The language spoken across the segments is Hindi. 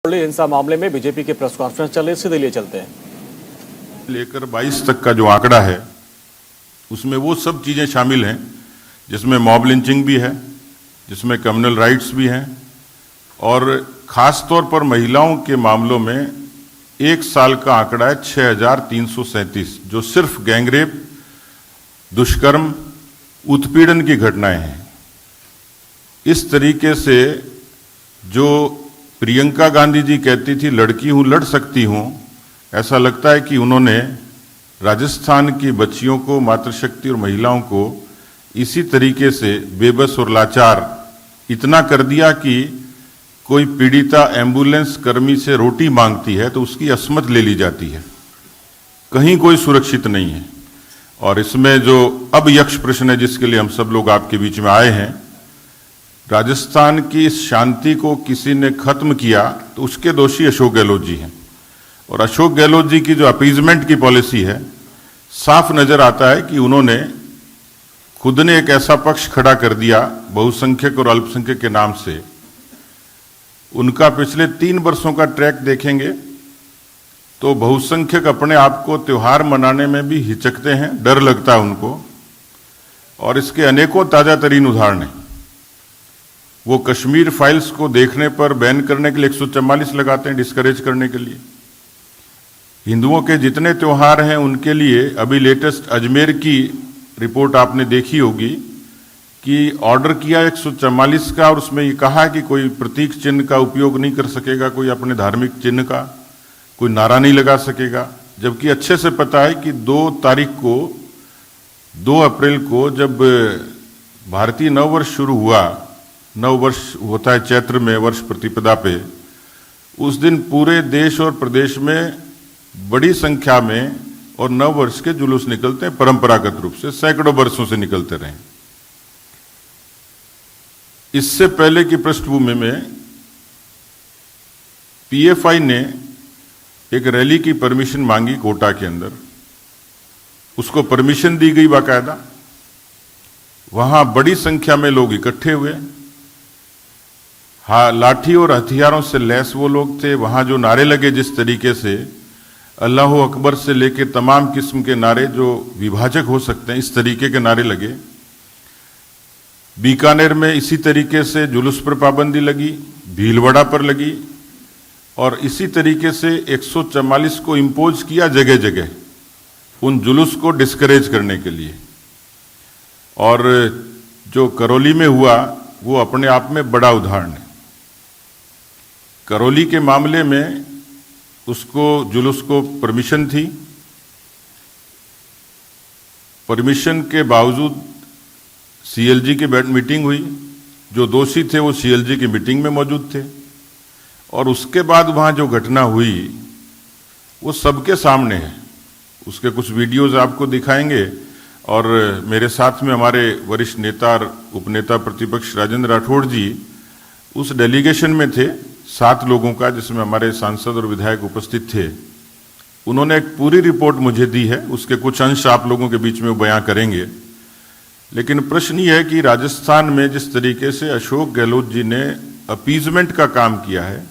हिंसा मामले में बीजेपी की प्रेस कॉन्फ्रेंस चल रही, सीधे लिए चलते हैं। लेकर 22 तक का जो आंकड़ा है उसमें वो सब चीजें शामिल हैं जिसमें मॉब लिंचिंग भी है, जिसमें कम्युनल राइट्स भी हैं और खास तौर पर महिलाओं के मामलों में एक साल का आंकड़ा है 6337, जो सिर्फ गैंगरेप, दुष्कर्म, उत्पीड़न की घटनाएं हैं। इस तरीके से जो प्रियंका गांधी जी कहती थी लड़की हूं लड़ सकती हूं, ऐसा लगता है कि उन्होंने राजस्थान की बच्चियों को, मातृशक्ति और महिलाओं को इसी तरीके से बेबस और लाचार इतना कर दिया कि कोई पीड़िता एम्बुलेंस कर्मी से रोटी मांगती है तो उसकी अस्मत ले ली जाती है, कहीं कोई सुरक्षित नहीं है। और इसमें जो अब यक्ष प्रश्न है जिसके लिए हम सब लोग आपके बीच में आए हैं, राजस्थान की इस शांति को किसी ने खत्म किया तो उसके दोषी अशोक गहलोत जी हैं। और अशोक गहलोत जी की जो अपीजमेंट की पॉलिसी है, साफ नजर आता है कि उन्होंने खुद ने एक ऐसा पक्ष खड़ा कर दिया बहुसंख्यक और अल्पसंख्यक के नाम से। उनका पिछले 3 वर्षों का ट्रैक देखेंगे तो बहुसंख्यक अपने आप को त्योहार मनाने में भी हिचकते हैं, डर लगता है उनको। और इसके अनेकों ताजा तरीन उदाहरण हैं। वो कश्मीर फाइल्स को देखने पर बैन करने के लिए 144 लगाते हैं, डिस्करेज करने के लिए। हिंदुओं के जितने त्योहार हैं उनके लिए अभी लेटेस्ट अजमेर की रिपोर्ट आपने देखी होगी कि ऑर्डर किया 144 का, और उसमें ये कहा कि कोई प्रतीक चिन्ह का उपयोग नहीं कर सकेगा, कोई अपने धार्मिक चिन्ह का कोई नारा नहीं लगा सकेगा। जबकि अच्छे से पता है कि 2 अप्रैल को जब भारतीय नववर्ष शुरू हुआ, नववर्ष होता है चैत्र में वर्ष प्रतिपदा पे, उस दिन पूरे देश और प्रदेश में बड़ी संख्या में और नववर्ष के जुलूस निकलते हैं, परंपरागत रूप से सैकड़ों वर्षों से निकलते रहे। इससे पहले की पृष्ठभूमि में पीएफआई ने एक रैली की परमिशन मांगी कोटा के अंदर, उसको परमिशन दी गई बाकायदा। वहां बड़ी संख्या में लोग इकट्ठे हुए, हाँ, लाठी और हथियारों से लैस वो लोग थे। वहां जो नारे लगे, जिस तरीके से अल्लाह अकबर से लेके तमाम किस्म के नारे जो विभाजक हो सकते हैं, इस तरीके के नारे लगे। बीकानेर में इसी तरीके से जुलूस पर पाबंदी लगी, भीलवाड़ा पर लगी, और इसी तरीके से 144 को इंपोज किया जगह जगह उन जुलूस को डिस्करेज करने के लिए। और जो करौली में हुआ वो अपने आप में बड़ा उदाहरण है। करौली के मामले में उसको जुलूस को परमिशन थी, परमिशन के बावजूद सीएलजी की मीटिंग हुई, जो दोषी थे वो सीएलजी की मीटिंग में मौजूद थे, और उसके बाद वहां जो घटना हुई वो सबके सामने है। उसके कुछ वीडियोज आपको दिखाएंगे। और मेरे साथ में हमारे वरिष्ठ नेता और उपनेता प्रतिपक्ष राजेंद्र राठौड़ जी उस डेलीगेशन में थे, 7 लोगों का, जिसमें हमारे सांसद और विधायक उपस्थित थे। उन्होंने एक पूरी रिपोर्ट मुझे दी है, उसके कुछ अंश आप लोगों के बीच में वो बयां करेंगे। लेकिन प्रश्न ये है कि राजस्थान में जिस तरीके से अशोक गहलोत जी ने अपीजमेंट का काम किया है,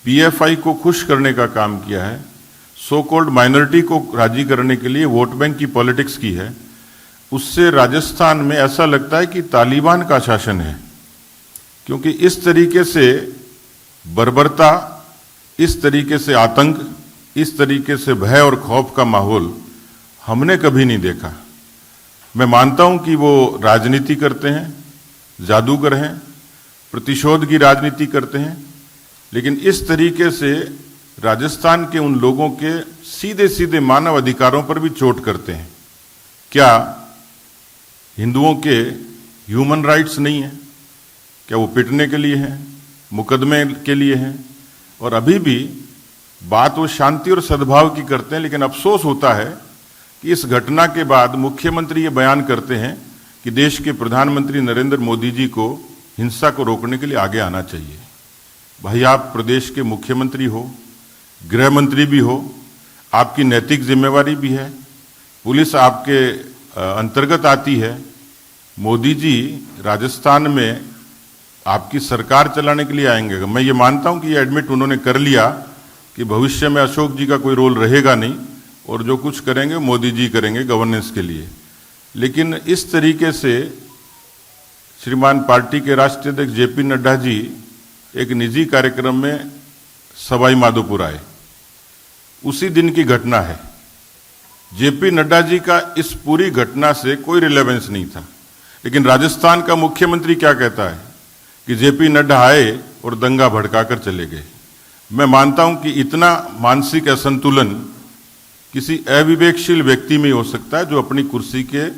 पीएफआई को खुश करने का काम किया है, सो कॉल्ड माइनॉरिटी को राजी करने के लिए वोट बैंक की पॉलिटिक्स की है, उससे राजस्थान में ऐसा लगता है कि तालिबान का शासन है। क्योंकि इस तरीके से बर्बरता, इस तरीके से आतंक, इस तरीके से भय और खौफ का माहौल हमने कभी नहीं देखा। मैं मानता हूं कि वो राजनीति करते हैं, जादूगर हैं, प्रतिशोध की राजनीति करते हैं, लेकिन इस तरीके से राजस्थान के उन लोगों के सीधे सीधे मानव अधिकारों पर भी चोट करते हैं। क्या हिंदुओं के ह्यूमन राइट्स नहीं है? क्या वो पिटने के लिए हैं, मुकदमे के लिए हैं? और अभी भी बात वो शांति और सद्भाव की करते हैं। लेकिन अफसोस होता है कि इस घटना के बाद मुख्यमंत्री ये बयान करते हैं कि देश के प्रधानमंत्री नरेंद्र मोदी जी को हिंसा को रोकने के लिए आगे आना चाहिए। भाई, आप प्रदेश के मुख्यमंत्री हो, गृह मंत्री भी हो, आपकी नैतिक जिम्मेवारी भी है, पुलिस आपके अंतर्गत आती है। मोदी जी राजस्थान में आपकी सरकार चलाने के लिए आएंगे। मैं ये मानता हूं कि ये एडमिट उन्होंने कर लिया कि भविष्य में अशोक जी का कोई रोल रहेगा नहीं और जो कुछ करेंगे मोदी जी करेंगे गवर्नेंस के लिए। लेकिन इस तरीके से श्रीमान पार्टी के राष्ट्रीय अध्यक्ष जेपी नड्डा जी एक निजी कार्यक्रम में सवाई माधोपुर आए, उसी दिन की घटना है। जेपी नड्डा जी का इस पूरी घटना से कोई रिलेवेंस नहीं था, लेकिन राजस्थान का मुख्यमंत्री क्या कहता है कि जेपी नड्डा आए और दंगा भड़काकर चले गए। मैं मानता हूं कि इतना मानसिक असंतुलन किसी अविवेकशील व्यक्ति में हो सकता है जो अपनी कुर्सी के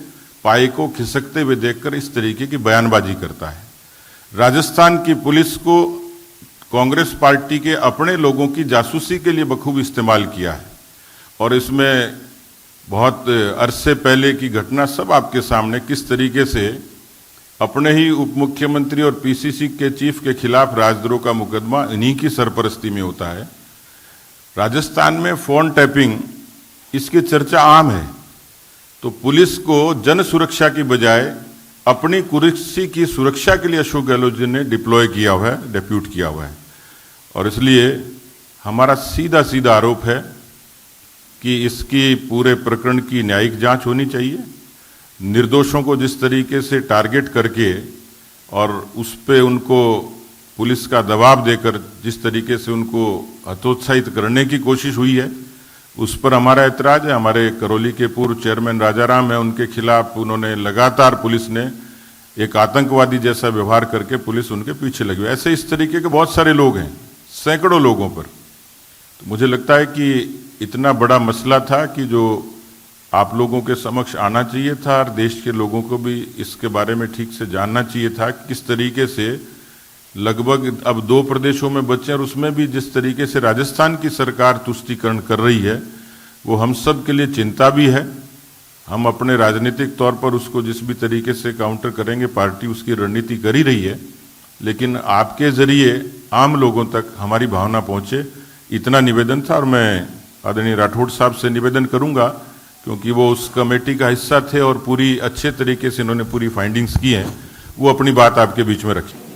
पाए को खिसकते हुए देखकर इस तरीके की बयानबाजी करता है। राजस्थान की पुलिस को कांग्रेस पार्टी के अपने लोगों की जासूसी के लिए बखूब इस्तेमाल किया है और इसमें बहुत अरसे पहले की घटना सब आपके सामने, किस तरीके से अपने ही उप मुख्यमंत्री और पीसीसी के चीफ के खिलाफ राजद्रोह का मुकदमा इन्हीं की सरपरस्ती में होता है। राजस्थान में फोन टैपिंग इसकी चर्चा आम है, तो पुलिस को जन सुरक्षा की बजाय अपनी कुर्सी की सुरक्षा के लिए अशोक गहलोत जी ने डिप्लॉय किया हुआ है, डेप्यूट किया हुआ है। और इसलिए हमारा सीधा सीधा आरोप है कि इसकी पूरे प्रकरण की न्यायिक जांच होनी चाहिए। निर्दोषों को जिस तरीके से टारगेट करके और उस पे उनको पुलिस का दबाव देकर जिस तरीके से उनको हतोत्साहित करने की कोशिश हुई है, उस पर हमारा ऐतराज है। हमारे करौली के पूर्व चेयरमैन राजाराम है, उनके खिलाफ उन्होंने लगातार पुलिस ने एक आतंकवादी जैसा व्यवहार करके पुलिस उनके पीछे लगी। ऐसे इस तरीके के बहुत सारे लोग हैं, सैकड़ों लोगों पर। तो मुझे लगता है कि इतना बड़ा मसला था कि जो आप लोगों के समक्ष आना चाहिए था और देश के लोगों को भी इसके बारे में ठीक से जानना चाहिए था, किस तरीके से लगभग अब 2 प्रदेशों में बचे और उसमें भी जिस तरीके से राजस्थान की सरकार तुष्टीकरण कर रही है वो हम सब के लिए चिंता भी है। हम अपने राजनीतिक तौर पर उसको जिस भी तरीके से काउंटर करेंगे, पार्टी उसकी रणनीति कर ही रही है, लेकिन आपके जरिए आम लोगों तक हमारी भावना पहुंचे, इतना निवेदन था। और मैं आदरणीय राठौड़ साहब से निवेदन करूंगा, क्योंकि वो उस कमेटी का हिस्सा थे और पूरी अच्छे तरीके से इन्होंने पूरी फाइंडिंग्स की हैं, वो अपनी बात आपके बीच में रखें।